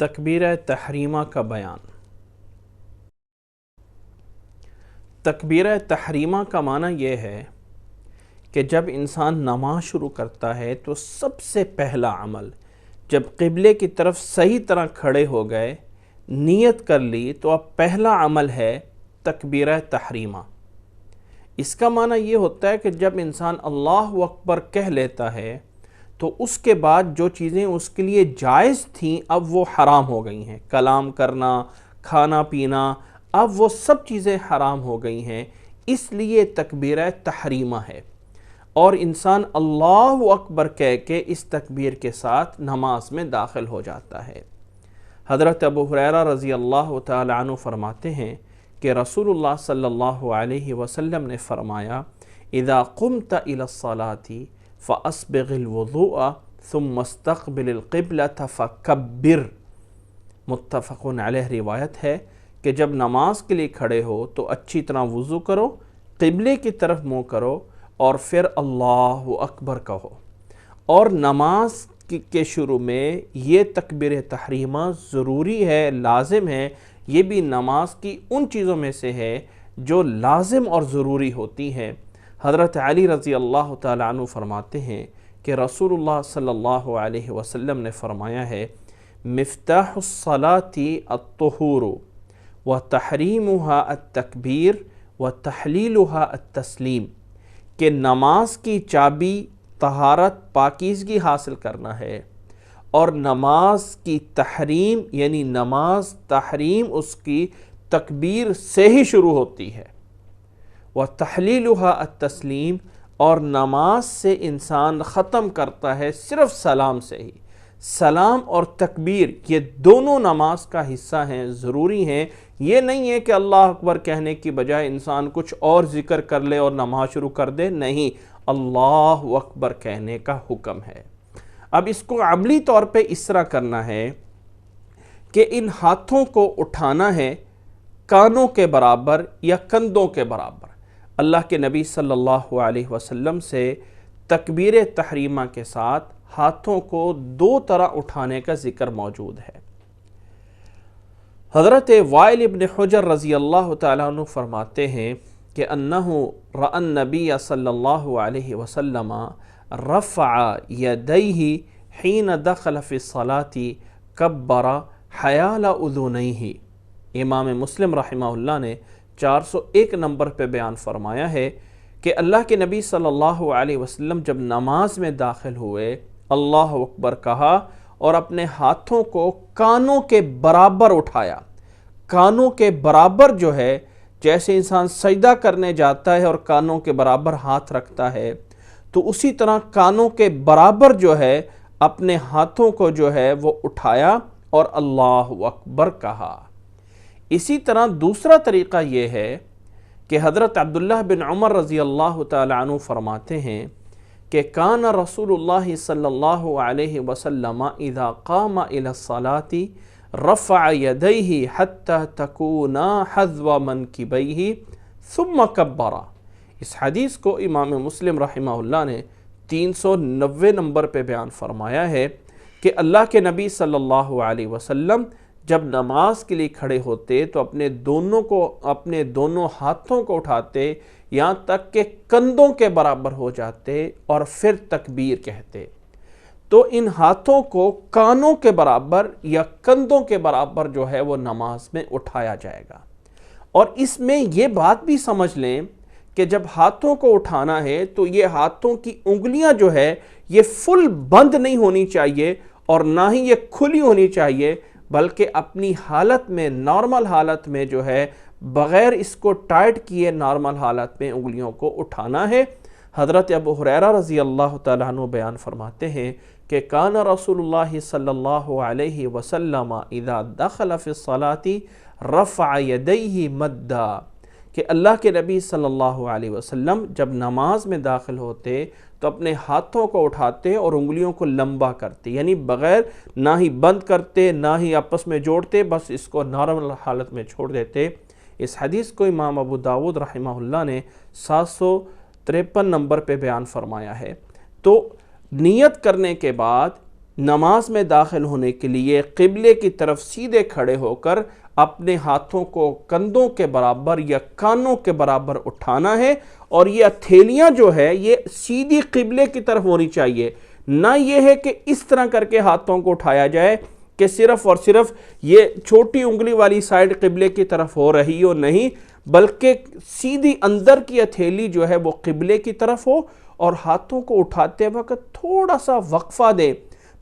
تکبیرہ تحریمہ کا بیان۔ تکبیرہ تحریمہ کا معنی یہ ہے کہ جب انسان نماز شروع کرتا ہے تو سب سے پہلا عمل، جب قبلے کی طرف صحیح طرح کھڑے ہو گئے، نیت کر لی، تو اب پہلا عمل ہے تکبیرہ تحریمہ۔ اس کا معنی یہ ہوتا ہے کہ جب انسان اللہ اکبر کہہ لیتا ہے تو اس کے بعد جو چیزیں اس کے لیے جائز تھیں اب وہ حرام ہو گئی ہیں۔ کلام کرنا، کھانا پینا، اب وہ سب چیزیں حرام ہو گئی ہیں، اس لیے تکبیرہ تحریمہ ہے، اور انسان اللہ اکبر کہہ کے اس تکبیر کے ساتھ نماز میں داخل ہو جاتا ہے۔ حضرت ابو ہریرہ رضی اللہ تعالی عنہ فرماتے ہیں کہ رسول اللہ صلی اللہ علیہ وسلم نے فرمایا، اذا قمت الى الصلاة فاسبغ الوضوء ثم استقبل القبلة فکبر۔ متفق علیہ روایت ہے کہ جب نماز کے لیے کھڑے ہو تو اچھی طرح وضو کرو، قبلے کی طرف منہ کرو اور پھر اللہ اکبر کہو۔ اور نماز کے شروع میں یہ تکبیر تحریمہ ضروری ہے، لازم ہے۔ یہ بھی نماز کی ان چیزوں میں سے ہے جو لازم اور ضروری ہوتی ہیں۔ حضرت علی رضی اللہ تعالیٰ عنہ فرماتے ہیں کہ رسول اللہ صلی اللہ علیہ وسلم نے فرمایا ہے، مفتاح الصلاة الطہور وتحریمها التکبیر وتحلیلها التسلیم، کہ نماز کی چابی طہارت پاکیزگی حاصل کرنا ہے، اور نماز کی تحریم یعنی نماز تحریم اس کی تکبیر سے ہی شروع ہوتی ہے، وَتَحْلِيلُهَا التسلیم، اور نماز سے انسان ختم کرتا ہے صرف سلام سے ہی۔ سلام اور تکبیر یہ دونوں نماز کا حصہ ہیں، ضروری ہیں۔ یہ نہیں ہے کہ اللہ اکبر کہنے کی بجائے انسان کچھ اور ذکر کر لے اور نماز شروع کر دے، نہیں، اللہ اکبر کہنے کا حکم ہے۔ اب اس کو عملی طور پہ اس طرح کرنا ہے کہ ان ہاتھوں کو اٹھانا ہے کانوں کے برابر یا کندھوں کے برابر۔ اللہ کے نبی صلی اللہ علیہ وسلم سے تکبیر تحریمہ کے ساتھ ہاتھوں کو دو طرح اٹھانے کا ذکر موجود ہے۔ حضرت وائل ابن حجر رضی اللہ تعالیٰ عنہ فرماتے ہیں کہ انہو رأى النبی صلی اللہ علیہ وسلم رفع یدیہ حین دخل فی الصلاة کبر حیال اذنیہ۔ امام مسلم رحمہ اللہ نے 401 نمبر پہ بیان فرمایا ہے کہ اللہ کے نبی صلی اللہ علیہ وسلم جب نماز میں داخل ہوئے، اللہ اکبر کہا اور اپنے ہاتھوں کو کانوں کے برابر اٹھایا۔ کانوں کے برابر جو ہے، جیسے انسان سجدہ کرنے جاتا ہے اور کانوں کے برابر ہاتھ رکھتا ہے، تو اسی طرح کانوں کے برابر جو ہے اپنے ہاتھوں کو جو ہے وہ اٹھایا اور اللہ اکبر کہا۔ اسی طرح دوسرا طریقہ یہ ہے کہ حضرت عبداللہ بن عمر رضی اللہ تعالی عنہ فرماتے ہیں کہ کان رسول اللہ صلی اللہ علیہ وسلم اذا قام الى الصلاة رفع یدیہ حتی تکونا حذو منکبیہ ثم کبر۔ اس حدیث کو امام مسلم رحمہ اللہ نے 390 نمبر پہ بیان فرمایا ہے کہ اللہ کے نبی صلی اللہ علیہ وسلم جب نماز کے لیے کھڑے ہوتے تو اپنے دونوں ہاتھوں کو اٹھاتے یہاں تک کہ کندھوں کے برابر ہو جاتے اور پھر تکبیر کہتے۔ تو ان ہاتھوں کو کانوں کے برابر یا کندھوں کے برابر جو ہے وہ نماز میں اٹھایا جائے گا۔ اور اس میں یہ بات بھی سمجھ لیں کہ جب ہاتھوں کو اٹھانا ہے تو یہ ہاتھوں کی انگلیاں جو ہے یہ فل بند نہیں ہونی چاہیے اور نہ ہی یہ کھلی ہونی چاہیے، بلکہ اپنی حالت میں، نارمل حالت میں جو ہے بغیر اس کو ٹائٹ کیے نارمل حالت میں انگلیوں کو اٹھانا ہے۔ حضرت ابو ہریرہ رضی اللہ تعالیٰ عنہ بیان فرماتے ہیں کہ کان رسول اللہ صلی اللہ علیہ وسلم اذا دخل فی الصلاة رفع یدیہ مدا، کہ اللہ کے نبی صلی اللہ علیہ وسلم جب نماز میں داخل ہوتے تو اپنے ہاتھوں کو اٹھاتے اور انگلیوں کو لمبا کرتے، یعنی بغیر نہ ہی بند کرتے نہ ہی آپس میں جوڑتے، بس اس کو نارمل حالت میں چھوڑ دیتے۔ اس حدیث کو امام ابو داود رحمہ اللہ نے 753 نمبر پہ بیان فرمایا ہے۔ تو نیت کرنے کے بعد نماز میں داخل ہونے کے لیے قبلے کی طرف سیدھے کھڑے ہو کر اپنے ہاتھوں کو کندھوں کے برابر یا کانوں کے برابر اٹھانا ہے، اور یہ ہتھیلیاں جو ہے یہ سیدھی قبلے کی طرف ہونی چاہیے، نہ یہ ہے کہ اس طرح کر کے ہاتھوں کو اٹھایا جائے کہ صرف اور صرف یہ چھوٹی انگلی والی سائڈ قبلے کی طرف ہو رہی ہو، نہیں، بلکہ سیدھی اندر کی ہتھیلی جو ہے وہ قبلے کی طرف ہو، اور ہاتھوں کو اٹھاتے وقت تھوڑا سا وقفہ دے،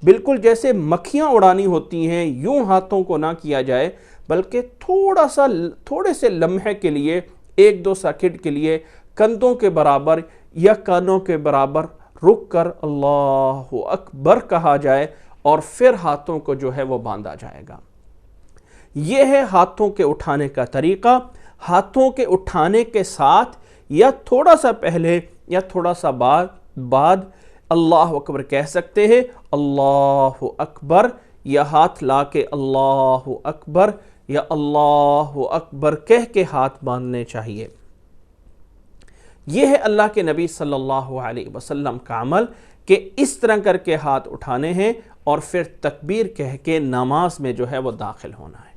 بالکل جیسے مکھیاں اڑانی ہوتی ہیں یوں ہاتھوں کو نہ کیا جائے، بلکہ تھوڑے سے لمحے کے لیے، 1-2 سیکنڈ کے لیے کندھوں کے برابر یا کانوں کے برابر رک کر اللہ اکبر کہا جائے، اور پھر ہاتھوں کو جو ہے وہ باندھا جائے گا۔ یہ ہے ہاتھوں کے اٹھانے کا طریقہ۔ ہاتھوں کے اٹھانے کے ساتھ یا تھوڑا سا پہلے یا تھوڑا سا بعد اللہ اکبر کہہ سکتے ہیں، اللہ اکبر، یا ہاتھ لا کے اللہ اکبر یا اللہ اکبر کہہ کے ہاتھ باندھنے چاہیے۔ یہ ہے اللہ کے نبی صلی اللہ علیہ وسلم کا عمل کہ اس طرح کر کے ہاتھ اٹھانے ہیں اور پھر تکبیر کہہ کے نماز میں جو ہے وہ داخل ہونا ہے۔